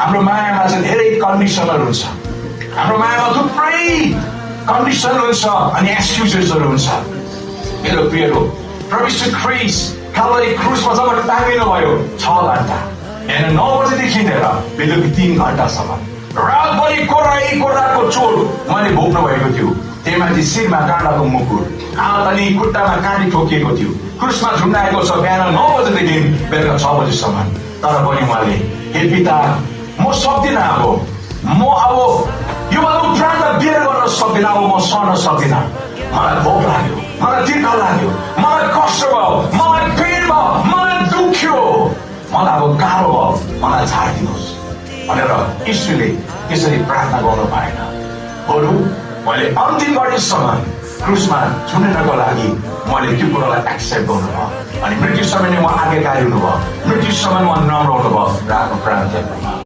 हाम्रो मायामा चाहिँ धेरै कन्डिसनहरू हुन्छ, हाम्रो मायामा थुप्रै कन्डिसन हुन्छ अनि एक्सक्युजेसहरू हुन्छ। मेरो प्रियहरू, प्रभु यीशु ख्रीष्ट काल्भरी क्रुसमा जब टाँगिनु भयो 6 घण्टा होइन, 9 बजेदेखि लिएर बेलुकी 3 घण्टासम्म रातभरि कोराको चोट मैले भोग्नु भएको थियो। त्यहीमाथि शिरमा काँडाको मुकुट, हात अनि खुट्टामा काँडी ठोकिएको थियो, क्रुसमा झुन्डाएको छ बिहान 9 बजेदेखि बेलुका 6 बजेसम्म। तर पनि उहाँले, हे पिता, म सक्दिनँ, अब यो उपरान्त बेर गर्न सक्दिनँ, अब म सहन सक्दिनँ, मलाई भोक लाग्यो, मलाई तिर्खा लाग्यो, मलाई कष्ट भयो, मलाई पेन भयो, मलाई दुख्यो, मलाई अब गाह्रो भयो, मलाई झाडिदिनुहोस् भनेर यीशुले त्यसरी प्रार्थना गर्नु पाएन। बरु मैले अन्तिम घडीसम्म क्रुसमा झुन्डिनको लागि मैले त्यो कुरालाई एक्सेप्ट गर्नुभयो अनि मृत्यु समय उहाँ आज्ञाकारी हुनुभयो, मृत्यु समय उहाँ नम्र हुनुभयो र आफ्नो प्राण त्याग्नुभयो।